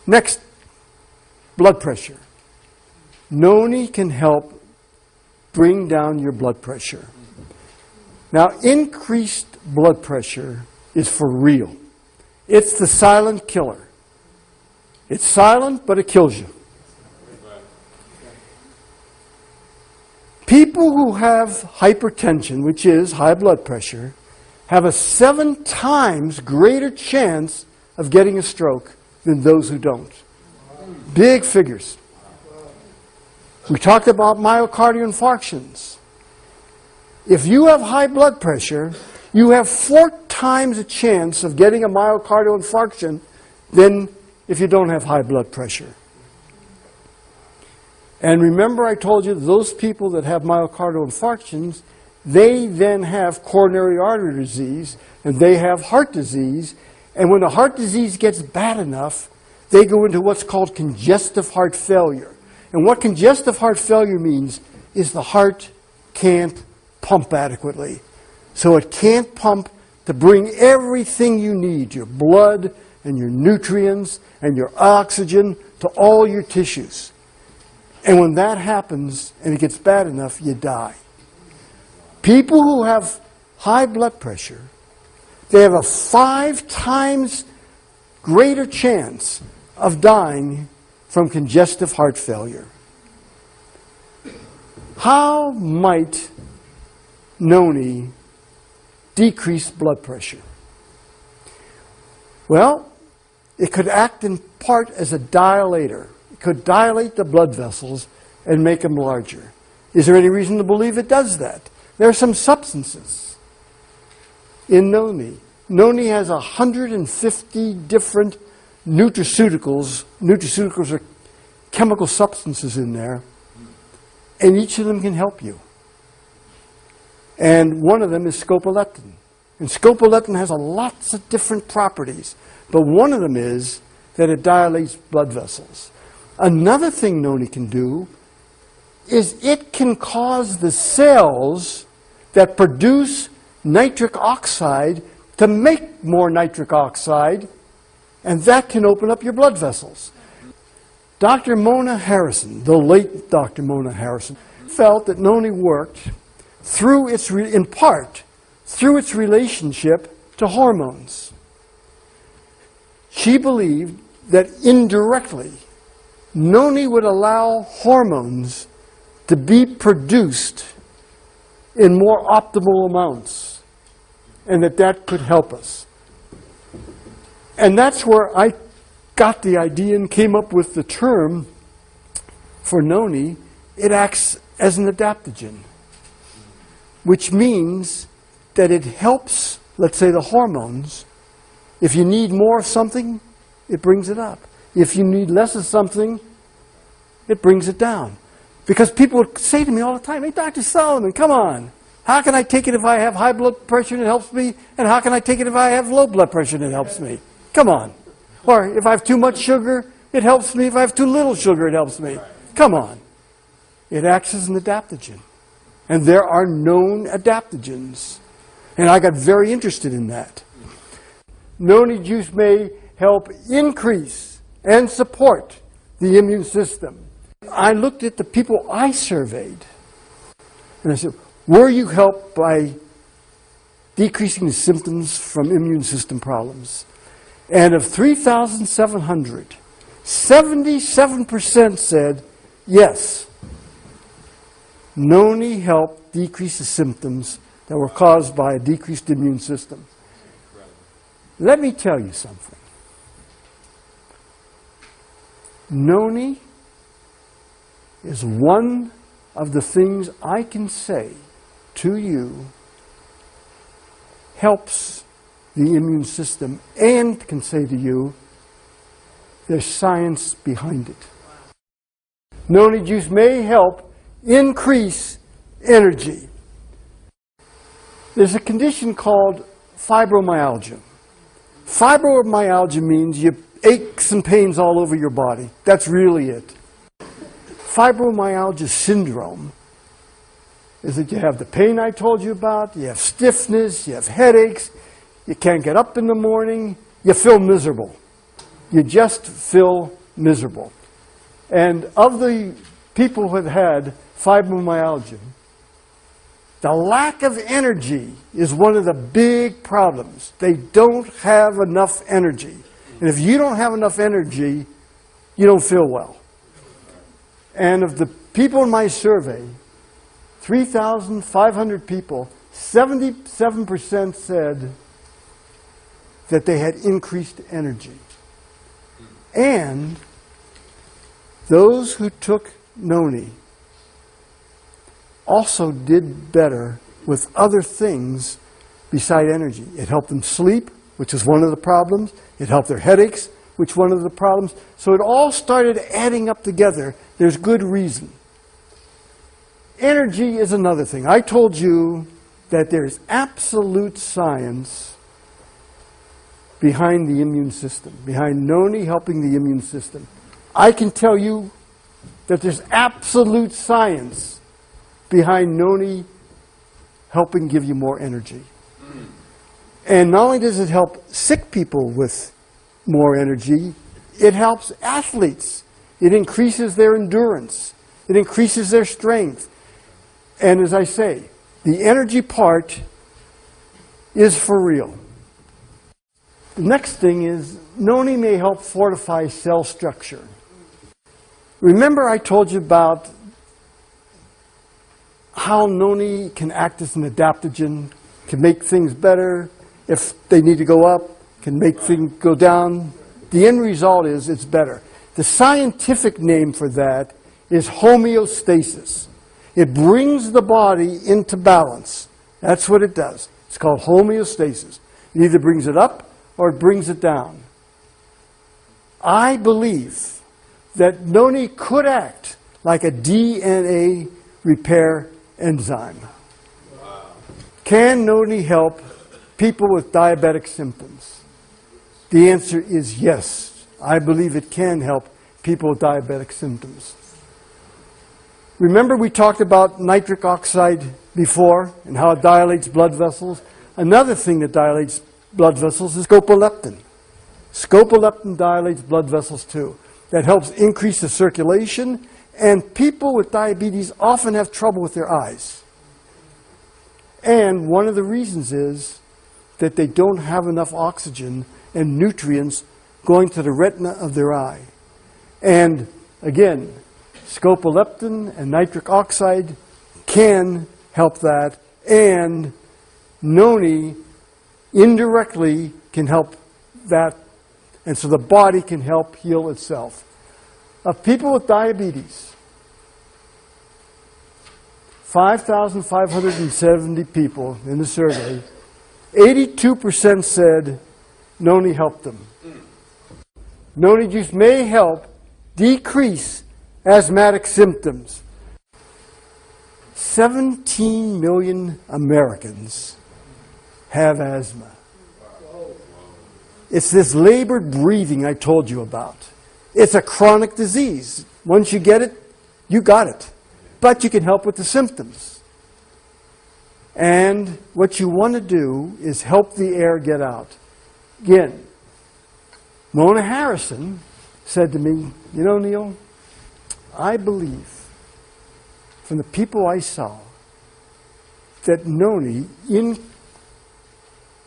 Next, blood pressure. Noni can help bring down your blood pressure. Now, increased blood pressure is for real. It's the silent killer. It's silent, but it kills you. People who have hypertension, which is high blood pressure, have a 7 times greater chance of getting a stroke than those who don't. Big figures. We talked about myocardial infarctions. If you have high blood pressure, you have 4 times a chance of getting a myocardial infarction than if you don't have high blood pressure. And remember I told you those people that have myocardial infarctions, they then have coronary artery disease, and they have heart disease, and when the heart disease gets bad enough, they go into what's called congestive heart failure. And what congestive heart failure means is the heart can't pump adequately. So it can't pump to bring everything you need, your blood and your nutrients and your oxygen, to all your tissues. And when that happens and it gets bad enough, you die. People who have high blood pressure, they have a 5 times greater chance of dying from congestive heart failure. How might Noni decrease blood pressure? Well, it could act in part as a dilator. It could dilate the blood vessels and make them larger. Is there any reason to believe it does that? There are some substances in Noni. Noni has 150 different nutraceuticals. Nutraceuticals are chemical substances in there, and each of them can help you. And one of them is scopolamine. And scopolamine has lots of different properties, but one of them is that it dilates blood vessels. Another thing Noni can do is it can cause the cells that produce nitric oxide to make more nitric oxide, and that can open up your blood vessels. Dr. Mona Harrison, the late Dr. Mona Harrison, felt that Noni worked through its, in part, through its relationship to hormones. She believed that indirectly, Noni would allow hormones to be produced in more optimal amounts, and that could help us. And that's where I got the idea and came up with the term for Noni. It acts as an adaptogen, which means that it helps, let's say, the hormones. If you need more of something, it brings it up. If you need less of something, it brings it down. Because people would say to me all the time, "Hey, Dr. Solomon, come on. How can I take it if I have high blood pressure and it helps me? And how can I take it if I have low blood pressure and it helps me? Come on." Or if I have too much sugar, it helps me. If I have too little sugar, it helps me. Come on. It acts as an adaptogen. And there are known adaptogens. And I got very interested in that. Noni juice may help increase and support the immune system. I looked at the people I surveyed, and I said, were you helped by decreasing the symptoms from immune system problems? And of 3,700, 77% said, yes, Noni helped decrease the symptoms that were caused by a decreased immune system. Let me tell you something. Noni is one of the things I can say to you helps the immune system, and can say to you there's science behind it. Noni juice may help increase energy. There's a condition called fibromyalgia. Fibromyalgia means aches and pains all over your body. That's really it. Fibromyalgia syndrome is that you have the pain I told you about, you have stiffness, you have headaches, you can't get up in the morning, you feel miserable. You just feel miserable. And of the people who have had fibromyalgia, the lack of energy is one of the big problems. They don't have enough energy. And if you don't have enough energy, you don't feel well. And of the people in my survey, 3,500 people, 77% said that they had increased energy. And those who took Noni also did better with other things beside energy. It helped them sleep, which is one of the problems. It helped their headaches, which is one of the problems. So it all started adding up together. There's good reason. Energy is another thing. I told you that there's absolute science behind the immune system, behind Noni helping the immune system. I can tell you that there's absolute science behind Noni helping give you more energy. And not only does it help sick people with more energy, it helps athletes. It increases their endurance. It increases their strength. And as I say, the energy part is for real. The next thing is Noni may help fortify cell structure. Remember I told you about how Noni can act as an adaptogen, can make things better. If they need to go up, can make things go down. The end result is it's better. The scientific name for that is homeostasis. It brings the body into balance. That's what it does. It's called homeostasis. It either brings it up or it brings it down. I believe that Noni could act like a DNA repair enzyme. Wow. Can Noni help people with diabetic symptoms? The answer is yes. I believe it can help people with diabetic symptoms. Remember we talked about nitric oxide before and how it dilates blood vessels? Another thing that dilates blood vessels is scopoleptin. Scopoleptin dilates blood vessels too. That helps increase the circulation, and people with diabetes often have trouble with their eyes. And one of the reasons is that they don't have enough oxygen and nutrients going to the retina of their eye. And again, scopoleptin and nitric oxide can help that, and Noni indirectly can help that, and so the body can help heal itself. Of people with diabetes, 5,570 people in the survey, 82% said Noni helped them. Noni juice may help decrease asthmatic symptoms. 17 million Americans have asthma. It's this labored breathing I told you about. It's a chronic disease. Once you get it, you got it. But you can help with the symptoms. And what you want to do is help the air get out. Again, Mona Harrison said to me, you know, Neil, I believe from the people I saw that Noni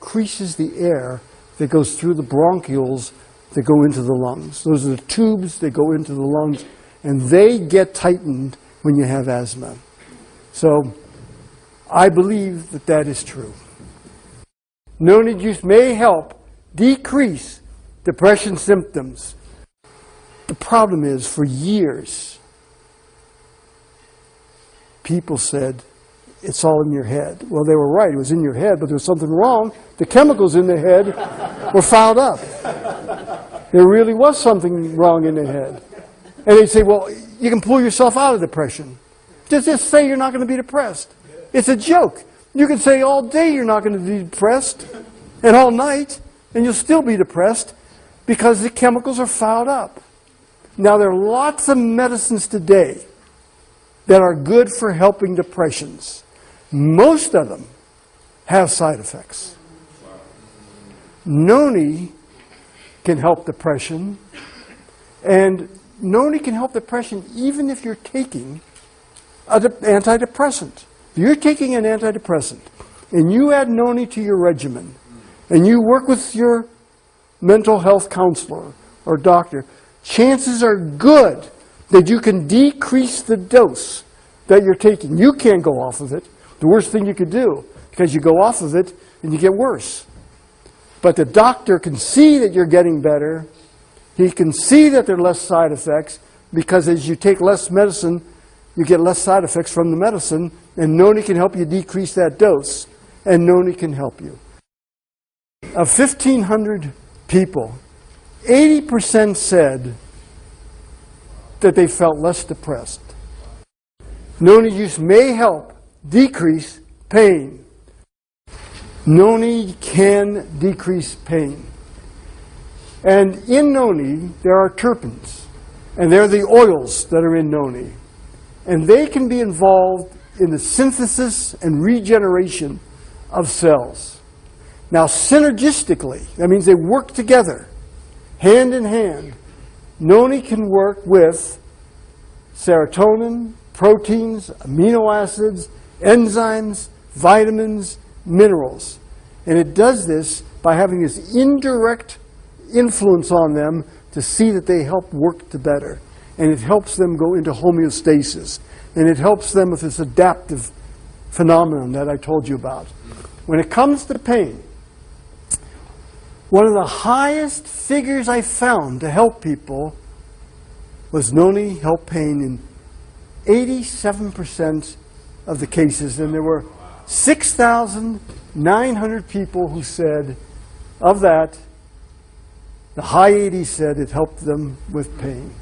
increases the air that goes through the bronchioles that go into the lungs. Those are the tubes that go into the lungs, and they get tightened when you have asthma. So I believe that that is true. Noni juice may help decrease depression symptoms. The problem is, for years, people said, it's all in your head. Well, they were right. It was in your head, but there was something wrong. The chemicals in the head were fouled up. There really was something wrong in the head. And they'd say, well, you can pull yourself out of depression. Just say you're not going to be depressed. It's a joke. You can say all day you're not going to be depressed, and all night, and you'll still be depressed, because the chemicals are fouled up. Now, there are lots of medicines today that are good for helping depressions. Most of them have side effects. Noni can help depression, and Noni can help depression even if you're taking an antidepressant. If you're taking an antidepressant and you add Noni to your regimen and you work with your mental health counselor or doctor, chances are good that you can decrease the dose that you're taking. You can't go off of it. The worst thing you could do, because you go off of it and you get worse. But the doctor can see that you're getting better. He can see that there are less side effects, because as you take less medicine, you get less side effects from the medicine, and Noni can help you decrease that dose, and Noni can help you. Of 1,500 people, 80% said that they felt less depressed. Noni use may help decrease pain. Noni can decrease pain. And in Noni, there are terpenes, and they're the oils that are in Noni. And they can be involved in the synthesis and regeneration of cells. Now, synergistically, that means they work together, hand in hand. Noni can work with serotonin, proteins, amino acids, enzymes, vitamins, minerals. And it does this by having this indirect influence on them to see that they help work to better. And it helps them go into homeostasis. And it helps them with this adaptive phenomenon that I told you about. When it comes to pain, one of the highest figures I found to help people was Noni helped pain in 87% of the cases. And there were 6,900 people who said, of that, the high 80s said it helped them with pain.